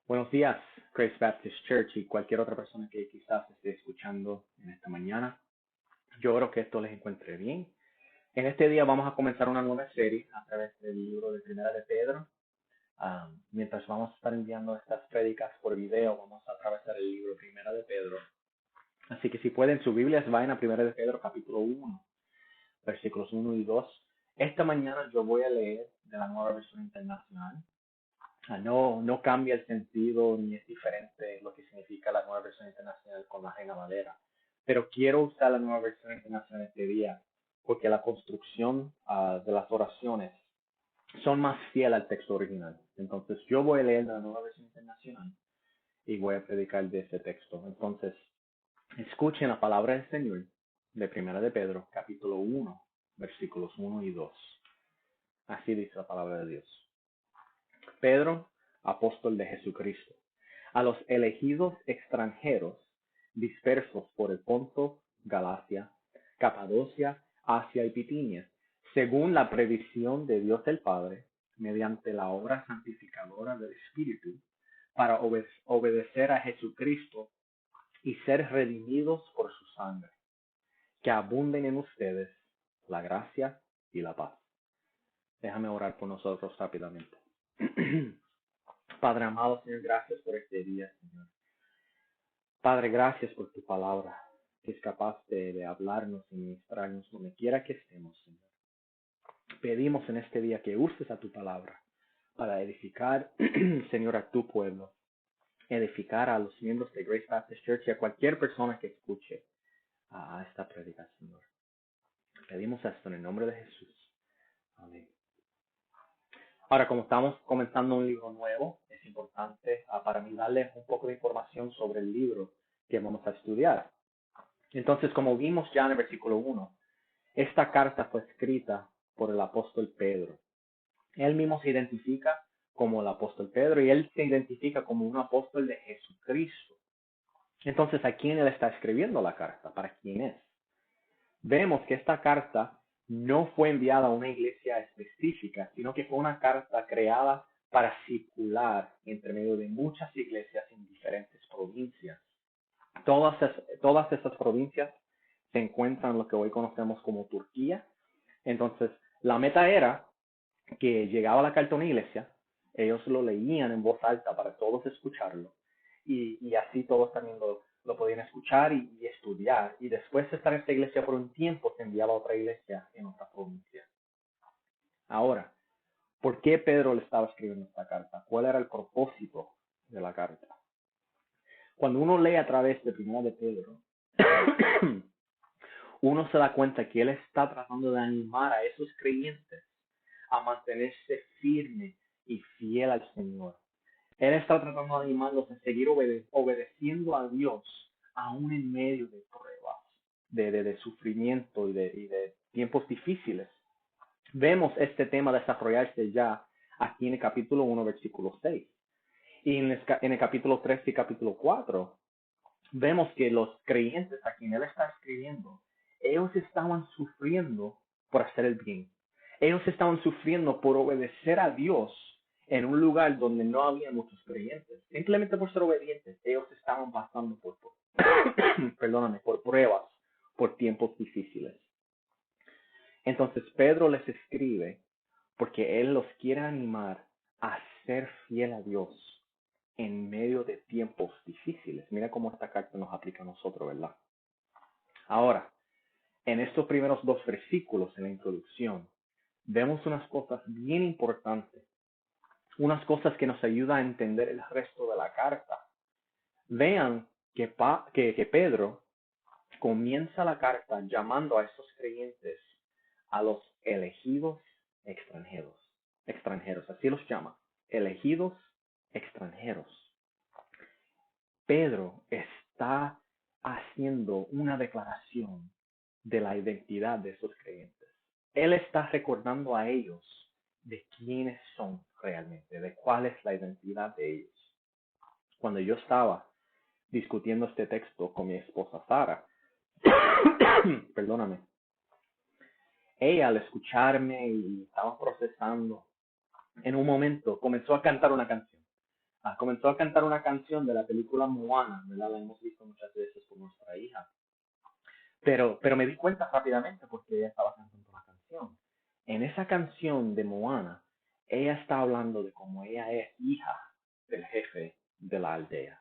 Buenos días, Grace Baptist Church y cualquier otra persona que quizás esté escuchando en esta mañana. Yo creo que esto les encuentre bien. En este día vamos a comenzar una nueva serie a través del libro de Primera de Pedro. Mientras vamos a estar enviando estas prédicas por video, vamos a atravesar el libro Primera de Pedro. Así que si pueden, sus Biblias vayan a Primera de Pedro capítulo 1, versículos 1 y 2. Esta mañana yo voy a leer de la Nueva Versión Internacional. No cambia el sentido ni es diferente lo que significa la Nueva Versión Internacional con la Reina Valera. Pero quiero usar la Nueva Versión Internacional este día porque la construcción de las oraciones son más fiel al texto original. Entonces yo voy a leer la Nueva Versión Internacional y voy a predicar de ese texto. Entonces, escuchen la palabra del Señor de Primera de Pedro, capítulo 1, versículos 1 y 2. Así dice la palabra de Dios. Pedro, apóstol de Jesucristo, a los elegidos extranjeros dispersos por el Ponto, Galacia, Capadocia, Asia y Bitinia, según la previsión de Dios el Padre, mediante la obra santificadora del Espíritu, para obedecer a Jesucristo y ser redimidos por su sangre, que abunden en ustedes la gracia y la paz. Déjame orar por nosotros rápidamente. Padre amado, Señor, gracias por este día, Señor. Padre, gracias por tu palabra, que es capaz de hablarnos y ministrarnos donde quiera que estemos, Señor. Pedimos en este día que uses a tu palabra para edificar, Señor, a tu pueblo, edificar a los miembros de Grace Baptist Church y a cualquier persona que escuche a esta prédica, Señor. Pedimos esto en el nombre de Jesús. Amén. Ahora, como estamos comenzando un libro nuevo, es importante para mí darles un poco de información sobre el libro que vamos a estudiar. Entonces, como vimos ya en el versículo 1, esta carta fue escrita por el apóstol Pedro. Él mismo se identifica como el apóstol Pedro y él se identifica como un apóstol de Jesucristo. Entonces, ¿a quién él está escribiendo la carta? ¿Para quién es? Vemos que esta carta no fue enviada a una iglesia específica, sino que fue una carta creada para circular entre medio de muchas iglesias en diferentes provincias. Todas esas provincias se encuentran en lo que hoy conocemos como Turquía. Entonces, la meta era que llegaba la carta a una iglesia, ellos lo leían en voz alta para todos escucharlo, y así todos también lo podían escuchar y estudiar. Y después de estar en esta iglesia por un tiempo, se enviaba a otra iglesia en otra provincia. Ahora, ¿por qué Pedro le estaba escribiendo esta carta? ¿Cuál era el propósito de la carta? Cuando uno lee a través de Primera de Pedro, uno se da cuenta que él está tratando de animar a esos creyentes a mantenerse firme y fiel al Señor. Él está tratando de animarlos a seguir obedeciendo a Dios aún en medio de pruebas, de sufrimiento y de tiempos difíciles. Vemos este tema desarrollarse ya aquí en el capítulo 1, versículo 6. Y en el capítulo 3 y capítulo 4 vemos que los creyentes a quien él está escribiendo, ellos estaban sufriendo por hacer el bien. Ellos estaban sufriendo por obedecer a Dios en un lugar donde no había muchos creyentes. Simplemente por ser obedientes, ellos estaban pasando perdóname, por pruebas, por tiempos difíciles. Entonces Pedro les escribe porque él los quiere animar a ser fiel a Dios en medio de tiempos difíciles. Mira cómo esta carta nos aplica a nosotros, ¿verdad? Ahora, en estos primeros dos versículos, en la introducción, vemos unas cosas bien importantes, unas cosas que nos ayudan a entender el resto de la carta. Vean que Pedro comienza la carta llamando a estos creyentes a los elegidos extranjeros, así los llama, elegidos extranjeros. Pedro está haciendo una declaración de la identidad de esos creyentes. Él está recordando a ellos de quiénes son realmente, de cuál es la identidad de ellos. Cuando yo estaba discutiendo este texto con mi esposa Sara, perdóname, ella al escucharme y estaba procesando, en un momento comenzó a cantar una canción. comenzó a cantar una canción de la película Moana, ¿verdad? La hemos visto muchas veces con nuestra hija. Pero me di cuenta rápidamente porque ella estaba cantando la canción. En esa canción de Moana, ella está hablando de cómo ella es hija del jefe de la aldea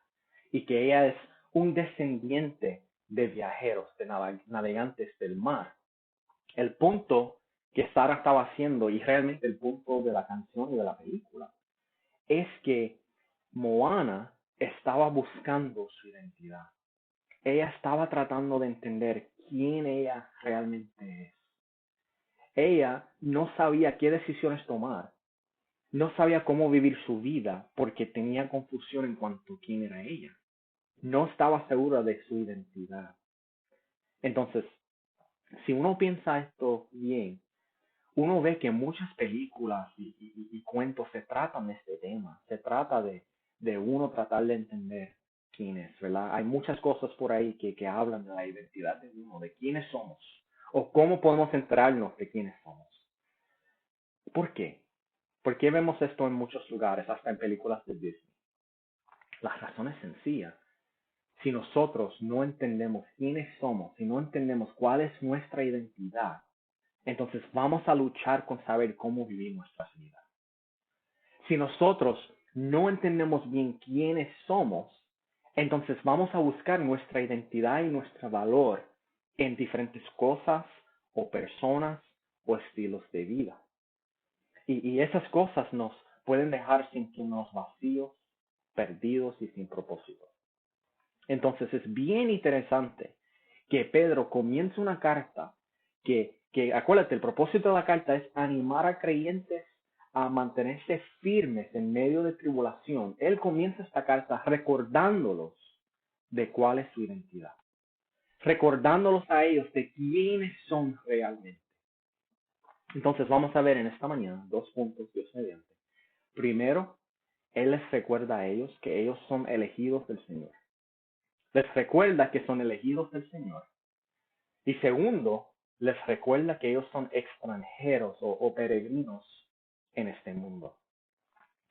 y que ella es un descendiente de viajeros, de navegantes del mar. El punto que Sara estaba haciendo, y realmente el punto de la canción y de la película, es que Moana estaba buscando su identidad. Ella estaba tratando de entender quién ella realmente es. Ella no sabía qué decisiones tomar, no sabía cómo vivir su vida porque tenía confusión en cuanto a quién era ella. No estaba segura de su identidad. Entonces, si uno piensa esto bien, uno ve que muchas películas y cuentos se tratan de este tema. Se trata de uno tratar de entender quién es, ¿verdad? Hay muchas cosas por ahí que hablan de la identidad de uno, de quiénes somos, o cómo podemos enterarnos de quiénes somos. ¿Por qué? ¿Por qué vemos esto en muchos lugares, hasta en películas de Disney? La razón es sencilla. Si nosotros no entendemos quiénes somos, si no entendemos cuál es nuestra identidad, entonces vamos a luchar con saber cómo vivir nuestras vidas. Si nosotros no entendemos bien quiénes somos, entonces vamos a buscar nuestra identidad y nuestro valor en diferentes cosas o personas o estilos de vida. Y esas cosas nos pueden dejar sintiéndonos vacíos, perdidos y sin propósito. Entonces es bien interesante que Pedro comience una carta acuérdate, el propósito de la carta es animar a creyentes a mantenerse firmes en medio de tribulación. Él comienza esta carta recordándolos de cuál es su identidad, recordándolos a ellos de quiénes son realmente. Entonces vamos a ver en esta mañana 2 puntos, Dios mediante. Primero, Él les recuerda a ellos que ellos son elegidos del Señor. Les recuerda que son elegidos del Señor. Y segundo, les recuerda que ellos son extranjeros o peregrinos en este mundo.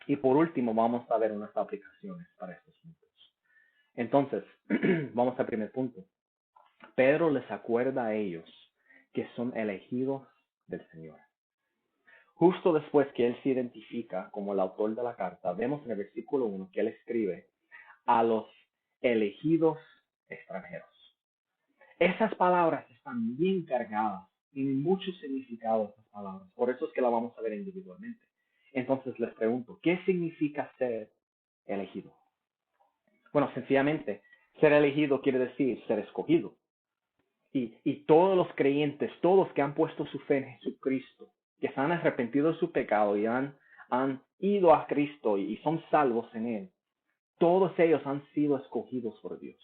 Y por último, vamos a ver unas aplicaciones para estos puntos. Entonces, vamos al primer punto. Pedro les acuerda a ellos que son elegidos del Señor. Justo después que él se identifica como el autor de la carta, vemos en el versículo 1 que él escribe a los elegidos extranjeros. Esas palabras están bien cargadas, tienen mucho significado esas palabras, por eso es que las vamos a ver individualmente. Entonces les pregunto, ¿qué significa ser elegido? Bueno, sencillamente, ser elegido quiere decir ser escogido. Y todos los creyentes, todos que han puesto su fe en Jesucristo, que se han arrepentido de su pecado y han ido a Cristo y son salvos en Él, todos ellos han sido escogidos por Dios.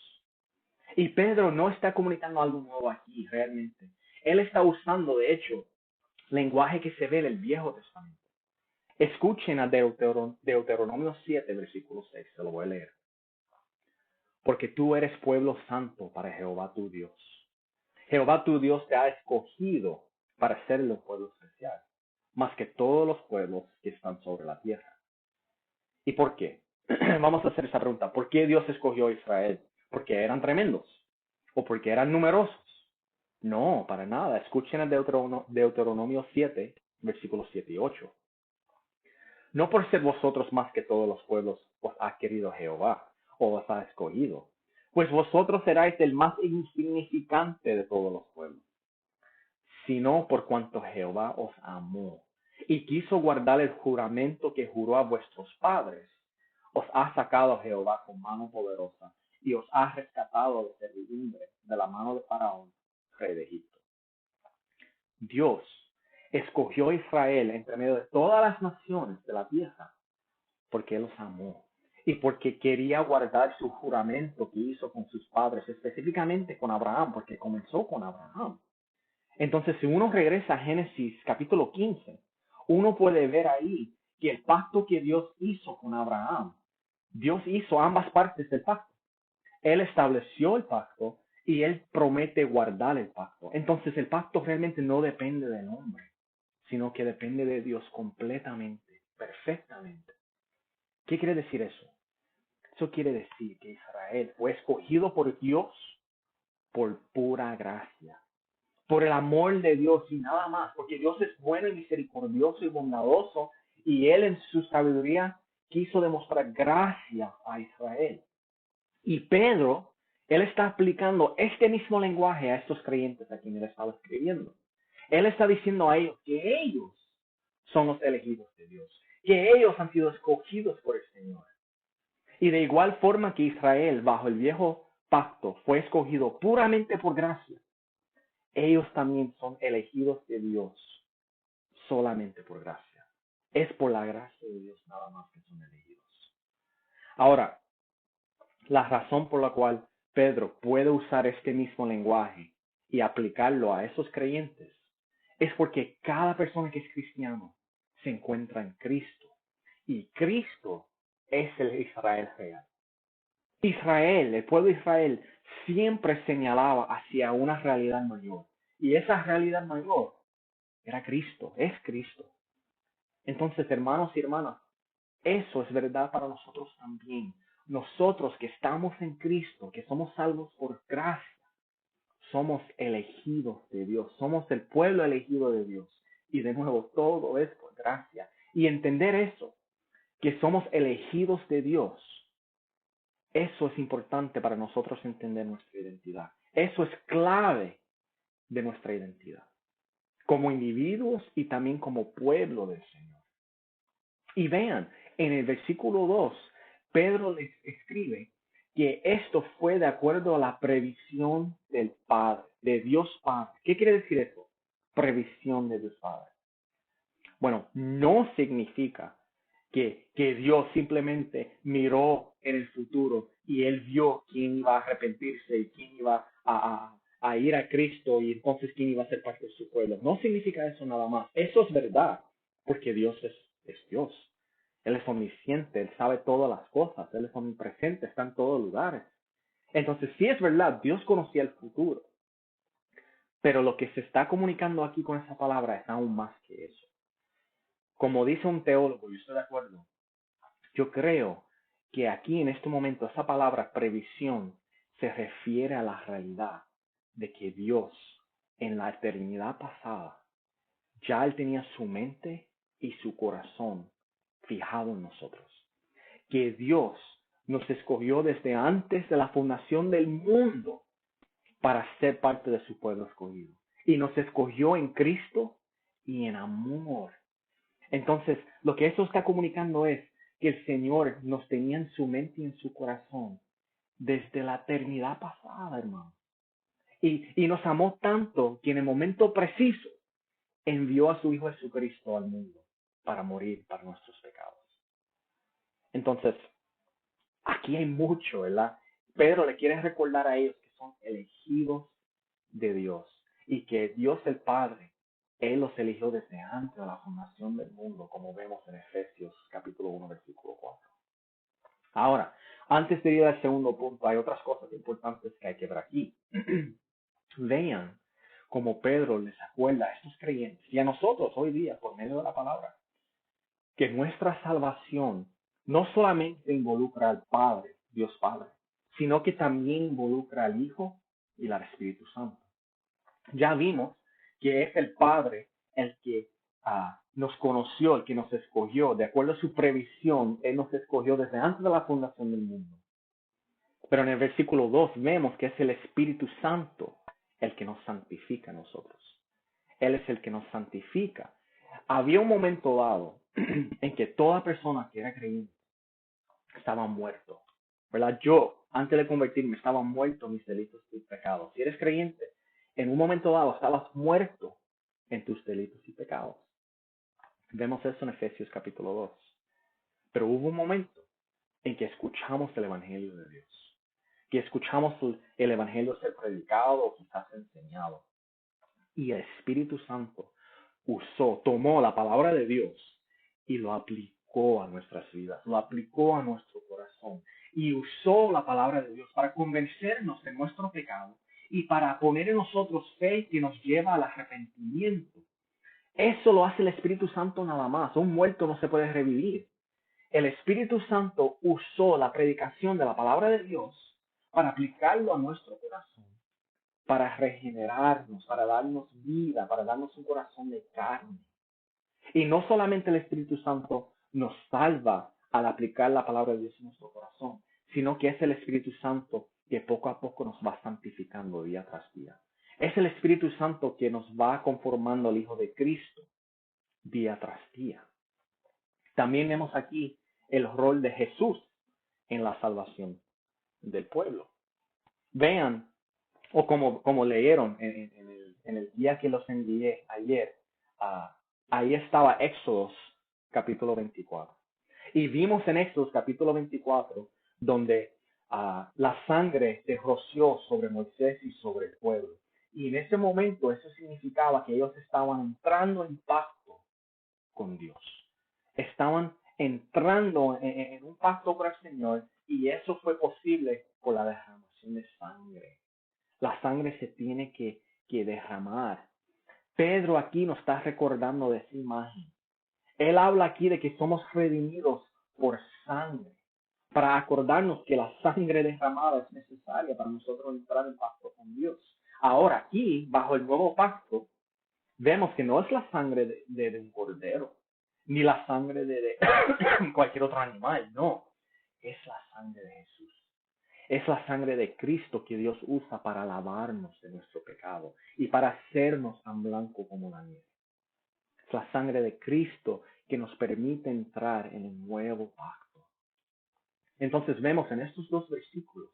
Y Pedro no está comunicando algo nuevo aquí realmente. Él está usando, de hecho, lenguaje que se ve en el Viejo Testamento. Escuchen a Deuteronomio 7, versículo 6, se lo voy a leer. Porque tú eres pueblo santo para Jehová tu Dios. Jehová tu Dios te ha escogido para ser el pueblo especial, más que todos los pueblos que están sobre la tierra. ¿Y por qué? Vamos a hacer esa pregunta. ¿Por qué Dios escogió a Israel? ¿Porque eran tremendos? ¿O porque eran numerosos? No, para nada. Escuchen a Deuteronomio 7, versículos 7 y 8. No por ser vosotros más que todos los pueblos os ha querido Jehová, o os ha escogido, pues vosotros seráis el más insignificante de todos los pueblos, sino por cuanto Jehová os amó y quiso guardar el juramento que juró a vuestros padres. Os ha sacado Jehová con mano poderosa y os ha rescatado de servidumbre de la mano de Faraón, rey de Egipto. Dios escogió a Israel entre medio de todas las naciones de la tierra porque Él los amó y porque quería guardar su juramento que hizo con sus padres, específicamente con Abraham, porque comenzó con Abraham. Entonces, si uno regresa a Génesis capítulo 15, uno puede ver ahí que el pacto que Dios hizo con Abraham, Dios hizo ambas partes del pacto. Él estableció el pacto y Él promete guardar el pacto. Entonces, el pacto realmente no depende del hombre, sino que depende de Dios completamente, perfectamente. ¿Qué quiere decir eso? Eso quiere decir que Israel fue escogido por Dios por pura gracia, por el amor de Dios y nada más, porque Dios es bueno y misericordioso y bondadoso, y Él en su sabiduría quiso demostrar gracia a Israel. Y Pedro, él está aplicando este mismo lenguaje a estos creyentes a quienes él estaba escribiendo. Él está diciendo a ellos que ellos son los elegidos de Dios, que ellos han sido escogidos por el Señor. Y de igual forma que Israel, bajo el viejo pacto, fue escogido puramente por gracia, ellos también son elegidos de Dios solamente por gracia. Es por la gracia de Dios nada más que son elegidos. Ahora, la razón por la cual Pedro puede usar este mismo lenguaje y aplicarlo a esos creyentes es porque cada persona que es cristiano se encuentra en Cristo. Y Cristo es el Israel real. Israel, el pueblo de Israel, siempre señalaba hacia una realidad mayor. Y esa realidad mayor era Cristo, es Cristo. Entonces, hermanos y hermanas, eso es verdad para nosotros también. Nosotros que estamos en Cristo, que somos salvos por gracia, somos elegidos de Dios, somos el pueblo elegido de Dios. Y de nuevo, todo es por gracia. Y entender eso, que somos elegidos de Dios, eso es importante para nosotros entender nuestra identidad. Eso es clave de nuestra identidad, como individuos y también como pueblo del Señor. Y vean, en el versículo 2, Pedro les escribe que esto fue de acuerdo a la previsión del Padre, de Dios Padre. ¿Qué quiere decir eso? Previsión de Dios Padre. Bueno, no significa que Dios simplemente miró en el futuro y Él vio quién iba a arrepentirse y quién iba a ir a Cristo y entonces quién iba a ser parte de su pueblo. No significa eso nada más. Eso es verdad, porque Dios es Dios. Él es omnisciente, Él sabe todas las cosas, Él es omnipresente, está en todos lugares. Entonces, sí es verdad, Dios conocía el futuro, pero lo que se está comunicando aquí con esa palabra es aún más que eso. Como dice un teólogo, yo estoy de acuerdo, yo creo que aquí en este momento esa palabra previsión se refiere a la realidad de que Dios en la eternidad pasada ya Él tenía su mente y su corazón fijado en nosotros. Que Dios nos escogió desde antes de la fundación del mundo para ser parte de su pueblo escogido. Y nos escogió en Cristo y en amor. Entonces, lo que eso está comunicando es que el Señor nos tenía en su mente y en su corazón desde la eternidad pasada, hermano. Y nos amó tanto que en el momento preciso envió a su Hijo Jesucristo al mundo para morir para nuestros pecados. Entonces, aquí hay mucho, ¿verdad? Pedro le quiere recordar a ellos que son elegidos de Dios y que Dios el Padre, Él los eligió desde antes de la fundación del mundo, como vemos en Efesios capítulo 1, versículo 4. Ahora, antes de ir al segundo punto, hay otras cosas importantes que hay que ver aquí. Vean como Pedro les acuerda a estos creyentes y a nosotros hoy día, por medio de la palabra, que nuestra salvación no solamente involucra al Padre, Dios Padre, sino que también involucra al Hijo y al Espíritu Santo. Ya vimos que es el Padre el que nos conoció, el que nos escogió. De acuerdo a su previsión, Él nos escogió desde antes de la fundación del mundo. Pero en el versículo 2 vemos que es el Espíritu Santo el que nos santifica a nosotros. Él es el que nos santifica. Había un momento dado en que toda persona que era creyente estaba muerto, ¿verdad? Yo, antes de convertirme, estaba muerto en mis delitos y pecados. Si eres creyente, en un momento dado estabas muerto en tus delitos y pecados. Vemos eso en Efesios capítulo 2. Pero hubo un momento en que escuchamos el Evangelio de Dios, que escuchamos el Evangelio ser predicado o quizás enseñado. Y el Espíritu Santo tomó la palabra de Dios y lo aplicó a nuestras vidas, lo aplicó a nuestro corazón y usó la palabra de Dios para convencernos de nuestro pecado y para poner en nosotros fe que nos lleva al arrepentimiento. Eso lo hace el Espíritu Santo nada más. Un muerto no se puede revivir. el Espíritu Santo usó la predicación de la palabra de Dios para aplicarlo a nuestro corazón, para regenerarnos, para darnos vida, para darnos un corazón de carne. Y no solamente el Espíritu Santo nos salva al aplicar la palabra de Dios en nuestro corazón, sino que es el Espíritu Santo que poco a poco nos va santificando día tras día. Es el Espíritu Santo que nos va conformando al Hijo de Cristo día tras día. También vemos aquí el rol de Jesús en la salvación del pueblo. Vean, o como leyeron en el día que los envié ayer, ahí estaba Éxodos capítulo 24. Y vimos en Éxodos capítulo 24 donde la sangre se roció sobre Moisés y sobre el pueblo. Y en ese momento eso significaba que ellos estaban entrando en pacto con Dios. Estaban entrando en un pacto con el Señor y eso fue posible por la derramación de sangre. La sangre se tiene que derramar. Pedro aquí nos está recordando de esa imagen. Él habla aquí de que somos redimidos por sangre, para acordarnos que la sangre derramada es necesaria para nosotros entrar en pacto con Dios. Ahora aquí, bajo el nuevo pacto, vemos que no es la sangre de un cordero, ni la sangre de cualquier otro animal, no. Es la sangre de Jesús. Es la sangre de Cristo que Dios usa para lavarnos de nuestro pecado y para hacernos tan blanco como la nieve. Es la sangre de Cristo que nos permite entrar en el nuevo pacto. Entonces vemos en estos dos versículos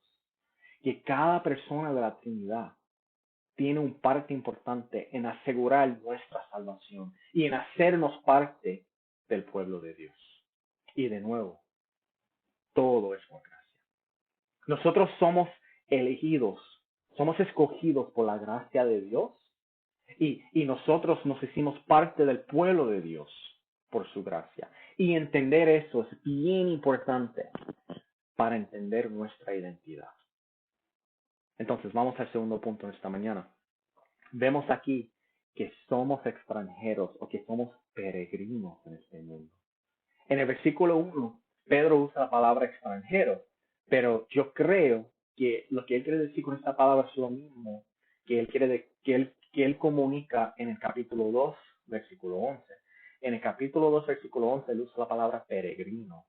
que cada persona de la Trinidad tiene un parte importante en asegurar nuestra salvación y en hacernos parte del pueblo de Dios. Y de nuevo, todo es por gracia. Nosotros somos elegidos, somos escogidos por la gracia de Dios y nosotros nos hicimos parte del pueblo de Dios por su gracia. Y entender eso es bien importante para entender nuestra identidad. Entonces, vamos al segundo punto de esta mañana. Vemos aquí que somos extranjeros o que somos peregrinos en este mundo. En el versículo 1, Pedro usa la palabra extranjero, pero yo creo que lo que él quiere decir con esta palabra es lo mismo que él comunica en el capítulo 2, versículo 11. En el capítulo 2, versículo 11, él usa la palabra peregrino.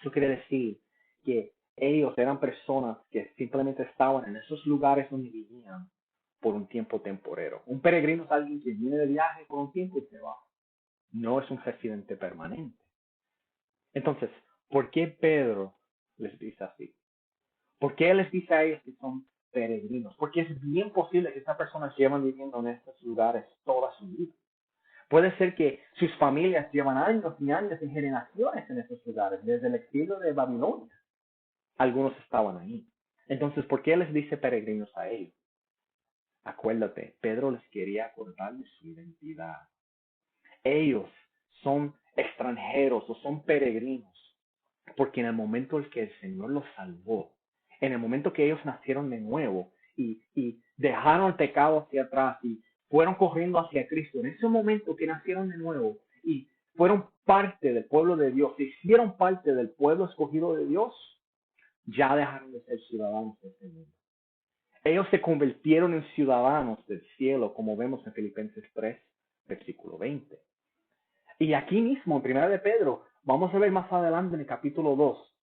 Eso quiere decir que ellos eran personas que simplemente estaban en esos lugares donde vivían por un tiempo temporero. Un peregrino es alguien que viene de viaje por un tiempo y se va. No es un residente permanente. Entonces, ¿por qué Pedro les dice así? ¿Por qué les dice a ellos que son peregrinos? Porque es bien posible que estas personas llevan viviendo en estos lugares toda su vida. Puede ser que sus familias llevan años y años y generaciones en estos lugares, desde el exilio de Babilonia. Algunos estaban ahí. Entonces, ¿por qué les dice peregrinos a ellos? Acuérdate, Pedro les quería acordar de su identidad. Ellos son extranjeros o son peregrinos, porque en el momento en que el Señor los salvó, en el momento que ellos nacieron de nuevo y dejaron el pecado hacia atrás y fueron corriendo hacia Cristo, en ese momento que nacieron de nuevo y fueron parte del pueblo de Dios, se hicieron parte del pueblo escogido de Dios, ya dejaron de ser ciudadanos de este mundo. Ellos se convirtieron en ciudadanos del cielo, como vemos en Filipenses 3, versículo 20. Y aquí mismo, en Primera de Pedro, vamos a ver más adelante en el capítulo 2,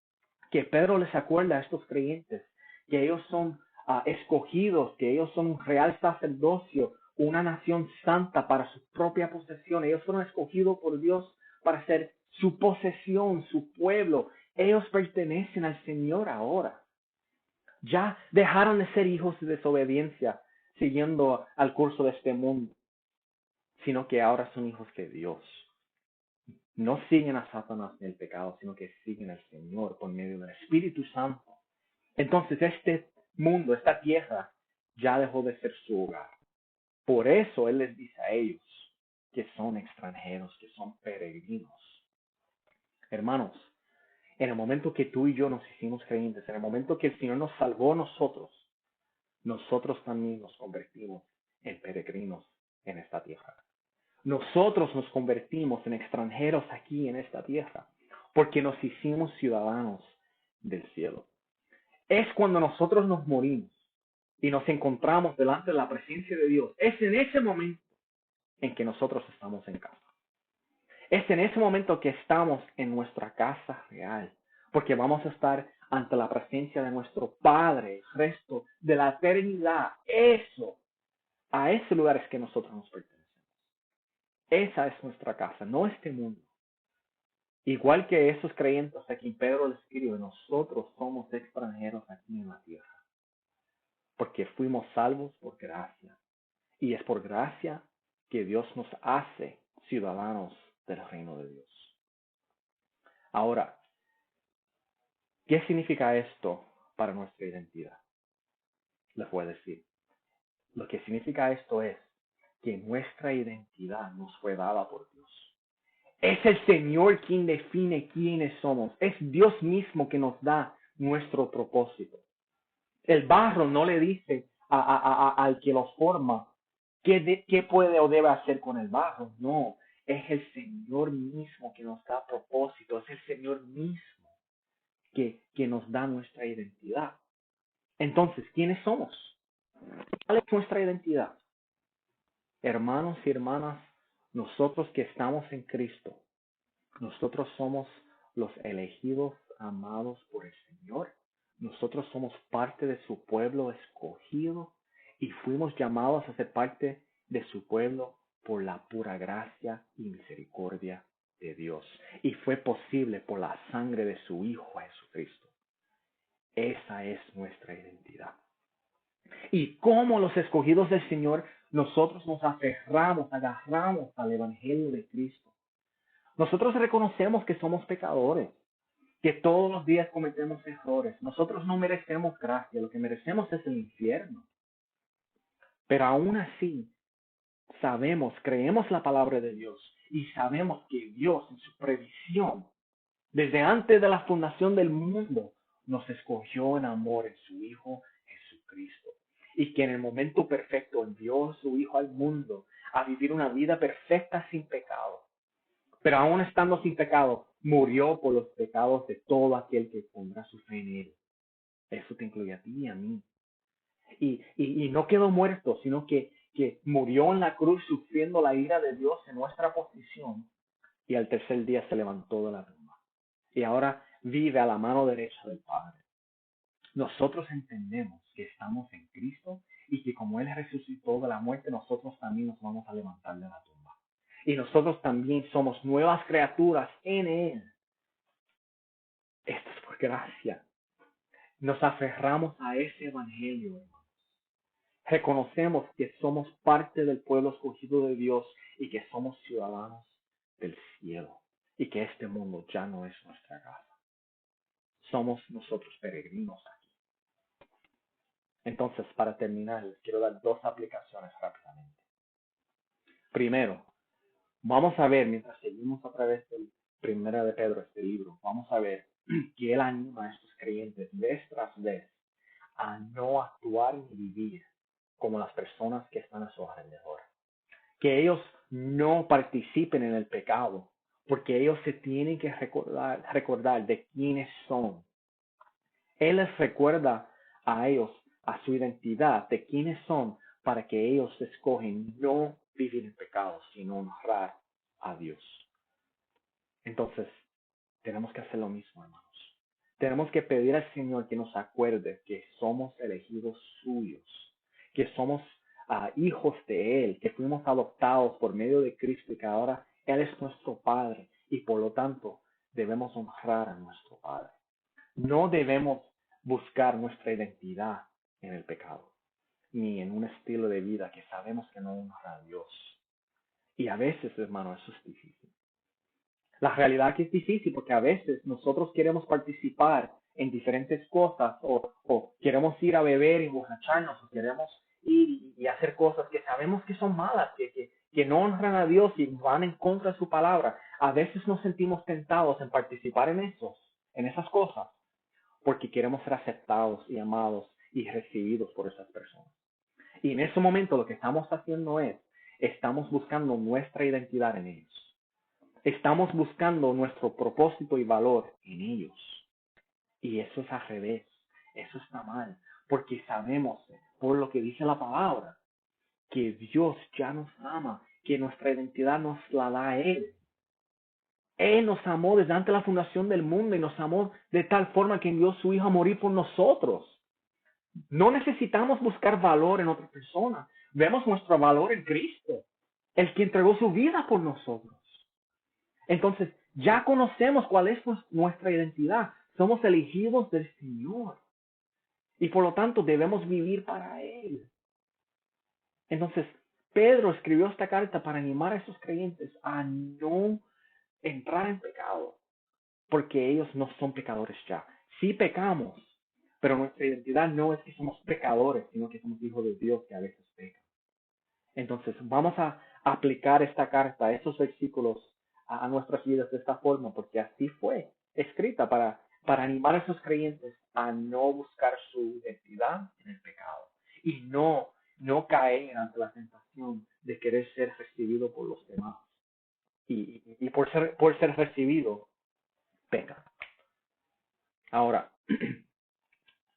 que Pedro les acuerda a estos creyentes que ellos son escogidos, que ellos son un real sacerdocio, una nación santa para su propia posesión. Ellos fueron escogidos por Dios para ser su posesión, su pueblo. Ellos pertenecen al Señor ahora. Ya dejaron de ser hijos de desobediencia, siguiendo al curso de este mundo, sino que ahora son hijos de Dios. No siguen a Satanás en el pecado, sino que siguen al Señor por medio del Espíritu Santo. Entonces este mundo, esta tierra, ya dejó de ser su hogar. Por eso Él les dice a ellos que son extranjeros, que son peregrinos. Hermanos, en el momento que tú y yo nos hicimos creyentes, en el momento que el Señor nos salvó a nosotros también nos convertimos en peregrinos en esta tierra. Nosotros nos convertimos en extranjeros aquí en esta tierra. porque nos hicimos ciudadanos del cielo. Es cuando nosotros nos morimos y nos encontramos delante de la presencia de Dios. Es en ese momento en que nosotros estamos en casa. Es en ese momento que estamos en nuestra casa real, porque vamos a estar ante la presencia de nuestro Padre el resto de la eternidad. Eso, a ese lugar es que nosotros nos pertenecemos. Esa es nuestra casa, no este mundo. Igual que esos creyentes aquí, Pedro les escribe, nosotros somos extranjeros aquí en la tierra, porque fuimos salvos por gracia. Y es por gracia que Dios nos hace ciudadanos del reino de Dios. Ahora, ¿qué significa esto para nuestra identidad? Les voy a decir. Lo que significa esto es que nuestra identidad nos fue dada por Dios. Es el Señor quien define quiénes somos. Es Dios mismo que nos da nuestro propósito. El barro no le dice al que los forma qué puede o debe hacer con el barro. No, es el Señor mismo que nos da propósito. Es el Señor mismo que nos da nuestra identidad. Entonces, ¿quiénes somos? ¿Cuál es nuestra identidad? Hermanos y hermanas, nosotros que estamos en Cristo, nosotros somos los elegidos, amados por el Señor. Nosotros somos parte de su pueblo escogido y fuimos llamados a ser parte de su pueblo por la pura gracia y misericordia de Dios. Y fue posible por la sangre de su Hijo Jesucristo. Esa es nuestra identidad. Y como los escogidos del Señor, nosotros nos aferramos, agarramos al Evangelio de Cristo. Nosotros reconocemos que somos pecadores, que todos los días cometemos errores. Nosotros no merecemos gracia, lo que merecemos es el infierno. Pero aún así, sabemos, creemos la palabra de Dios y sabemos que Dios en su previsión, desde antes de la fundación del mundo, nos escogió en amor en su Hijo Jesucristo. Y que en el momento perfecto envió a su Hijo al mundo a vivir una vida perfecta sin pecado. Pero aún estando sin pecado, murió por los pecados de todo aquel que pondrá su fe en él. Eso te incluye a ti y a mí. Y no quedó muerto, sino que murió en la cruz sufriendo la ira de Dios en nuestra posición. Y al tercer día se levantó de la tumba. Y ahora vive a la mano derecha del Padre. Nosotros entendemos que estamos en Cristo y que como Él resucitó de la muerte, nosotros también nos vamos a levantar de la tumba. Y nosotros también somos nuevas criaturas en Él. Esto es por gracia. Nos aferramos a ese evangelio, hermanos. Reconocemos que somos parte del pueblo escogido de Dios y que somos ciudadanos del cielo y que este mundo ya no es nuestra casa. Somos nosotros peregrinos aquí. Entonces, para terminar, les quiero dar dos aplicaciones rápidamente. Primero, vamos a ver, mientras seguimos a través del Primera de Pedro, este libro, vamos a ver que él anima a estos creyentes vez tras vez a no actuar ni vivir como las personas que están a su alrededor. Que ellos no participen en el pecado, porque ellos se tienen que recordar de quiénes son. Él les recuerda a ellos, a su identidad, de quiénes son, para que ellos escogen no vivir en pecado, sino honrar a Dios. Entonces, tenemos que hacer lo mismo, hermanos. Tenemos que pedir al Señor que nos acuerde que somos elegidos suyos, que somos hijos de Él, que fuimos adoptados por medio de Cristo y que ahora Él es nuestro Padre y por lo tanto debemos honrar a nuestro Padre. No debemos buscar nuestra identidad en el pecado, ni en un estilo de vida que sabemos que no honra a Dios. Y a veces, hermano, eso es difícil. La realidad es que es difícil porque a veces nosotros queremos participar en diferentes cosas o queremos ir a beber y emborracharnos o queremos ir y hacer cosas que sabemos que son malas, que no honran a Dios y van en contra de su palabra. A veces nos sentimos tentados en participar en esas cosas, porque queremos ser aceptados y amados y recibidos por esas personas. Y en ese momento lo que estamos haciendo es, estamos buscando nuestra identidad en ellos. Estamos buscando nuestro propósito y valor en ellos. Y eso es al revés. Eso está mal. Porque sabemos, por lo que dice la palabra, que Dios ya nos ama, que nuestra identidad nos la da Él. Él nos amó desde antes de la fundación del mundo y nos amó de tal forma que envió a su Hijo a morir por nosotros. No necesitamos buscar valor en otra persona. Vemos nuestro valor en Cristo, el que entregó su vida por nosotros. Entonces, ya conocemos cuál es nuestra identidad. Somos elegidos del Señor. Y por lo tanto debemos vivir para Él. Entonces, Pedro escribió esta carta para animar a esos creyentes a no entrar en pecado, porque ellos no son pecadores ya. Sí pecamos, pero nuestra identidad no es que somos pecadores, sino que somos hijos de Dios que a veces pecan. Entonces, vamos a aplicar esta carta, estos versículos a nuestras vidas de esta forma, porque así fue escrita para animar a esos creyentes a no buscar su identidad en el pecado y no caer ante la tentación de querer ser recibido por los demás. Y por ser recibido, peca. Ahora,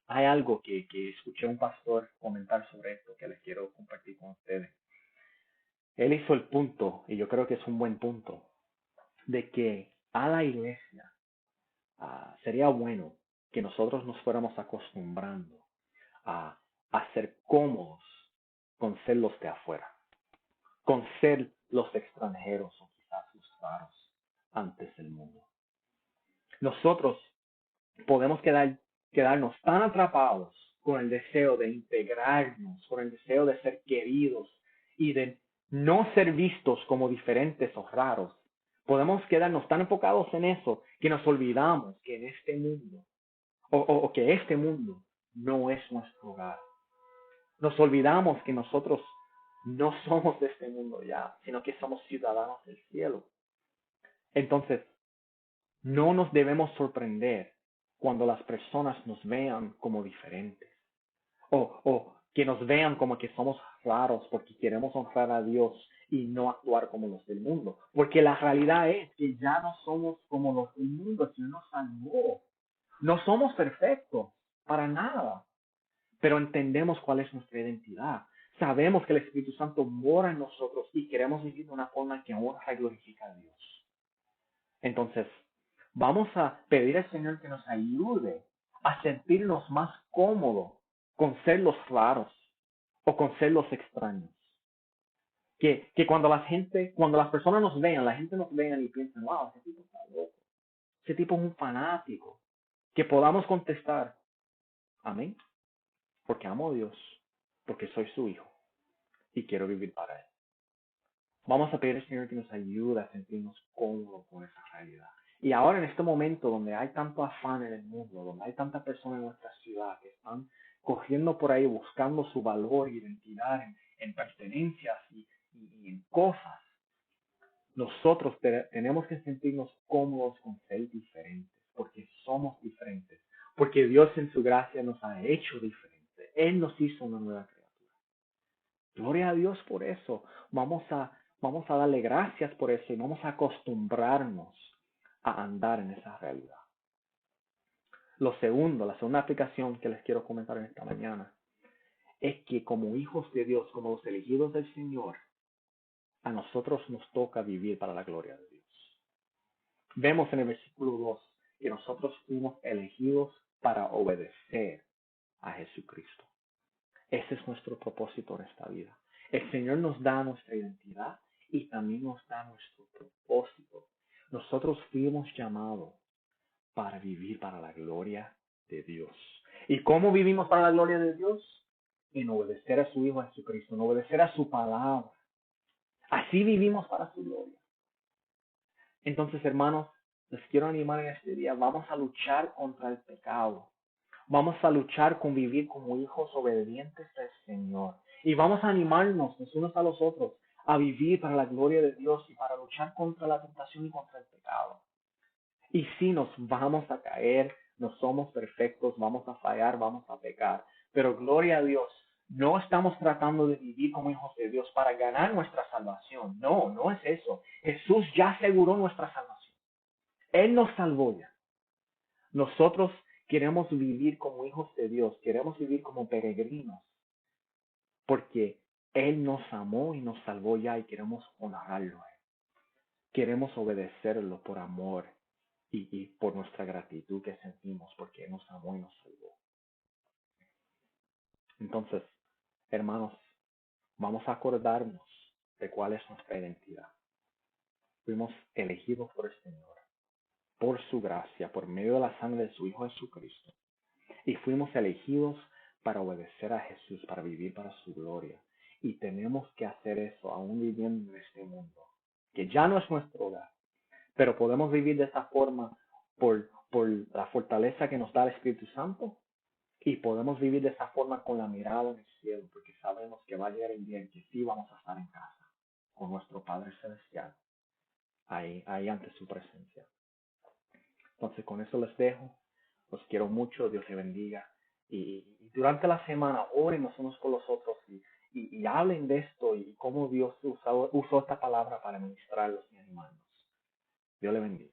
hay algo que escuché a un pastor comentar sobre esto que les quiero compartir con ustedes. Él hizo el punto, y yo creo que es un buen punto, de que a la iglesia sería bueno que nosotros nos fuéramos acostumbrando a ser cómodos con ser los de afuera, con ser los extranjeros o quizás los raros antes del mundo. Nosotros podemos quedarnos tan atrapados con el deseo de integrarnos, con el deseo de ser queridos y de no ser vistos como diferentes o raros. Podemos quedarnos tan enfocados en eso que nos olvidamos que en este mundo, o que este mundo no es nuestro hogar. Nos olvidamos que nosotros no somos de este mundo ya, sino que somos ciudadanos del cielo. Entonces, no nos debemos sorprender cuando las personas nos vean como diferentes o que nos vean como que somos raros porque queremos honrar a Dios y no actuar como los del mundo. Porque la realidad es que ya no somos como los del mundo, el Señor nos salvó. No somos perfectos, para nada, pero entendemos cuál es nuestra identidad. Sabemos que el Espíritu Santo mora en nosotros y queremos vivir de una forma que honra y glorifica a Dios. Entonces, vamos a pedir al Señor que nos ayude a sentirnos más cómodos con ser los raros o con ser los extraños. Que cuando las personas nos vean, la gente nos vean y piensen, wow, ese tipo está loco, ese tipo es un fanático. Que podamos contestar, amén, porque amo a Dios, porque soy su hijo y quiero vivir para Él. Vamos a pedir al Señor que nos ayude a sentirnos cómodos con esa realidad. Y ahora en este momento donde hay tanto afán en el mundo, donde hay tantas personas en nuestra ciudad que están cogiendo por ahí, buscando su valor y identidad en pertenencias y en cosas, nosotros tenemos que sentirnos cómodos con ser diferentes, porque somos diferentes, porque Dios en su gracia nos ha hecho diferentes. Él nos hizo una nueva criatura. Gloria a Dios por eso. Vamos a darle gracias por eso y vamos a acostumbrarnos a andar en esa realidad. Lo segundo, la segunda aplicación que les quiero comentar en esta mañana es que como hijos de Dios, como los elegidos del Señor, a nosotros nos toca vivir para la gloria de Dios. Vemos en el versículo 2 que nosotros fuimos elegidos para obedecer a Jesucristo. Ese es nuestro propósito en esta vida. El Señor nos da nuestra identidad y también nos da nuestro propósito. Nosotros fuimos llamados para vivir para la gloria de Dios. ¿Y cómo vivimos para la gloria de Dios? En obedecer a su Hijo Jesucristo, en obedecer a su palabra. Así vivimos para su gloria. Entonces, hermanos, les quiero animar en este día. Vamos a luchar contra el pecado. Vamos a luchar con vivir como hijos obedientes del Señor. Y vamos a animarnos los unos a los otros a vivir para la gloria de Dios y para luchar contra la tentación y contra el pecado. Y si nos vamos a caer, no somos perfectos, vamos a fallar, vamos a pecar. Pero gloria a Dios, No estamos tratando de vivir como hijos de Dios para ganar nuestra salvación. No, no es eso. Jesús ya aseguró nuestra salvación. Él nos salvó ya. Nosotros queremos vivir como hijos de Dios, queremos vivir como peregrinos, porque Él nos amó y nos salvó ya y queremos honrarlo. Queremos obedecerlo por amor y por nuestra gratitud que sentimos porque Él nos amó y nos salvó. Entonces, hermanos, vamos a acordarnos de cuál es nuestra identidad. Fuimos elegidos por el Señor, por su gracia, por medio de la sangre de su Hijo Jesucristo. Y fuimos elegidos para obedecer a Jesús, para vivir para su gloria. Y tenemos que hacer eso aún viviendo en este mundo, que ya no es nuestro hogar. Pero podemos vivir de esta forma por la fortaleza que nos da el Espíritu Santo. Y podemos vivir de esa forma con la mirada en el cielo, porque sabemos que va a llegar el día en que sí vamos a estar en casa, con nuestro Padre Celestial, ahí ante su presencia. Entonces con eso les dejo. Los quiero mucho. Dios les bendiga. Y durante la semana oren los unos con los otros y hablen de esto y cómo Dios usó esta palabra para ministrarlos y animarnos. Dios les bendiga.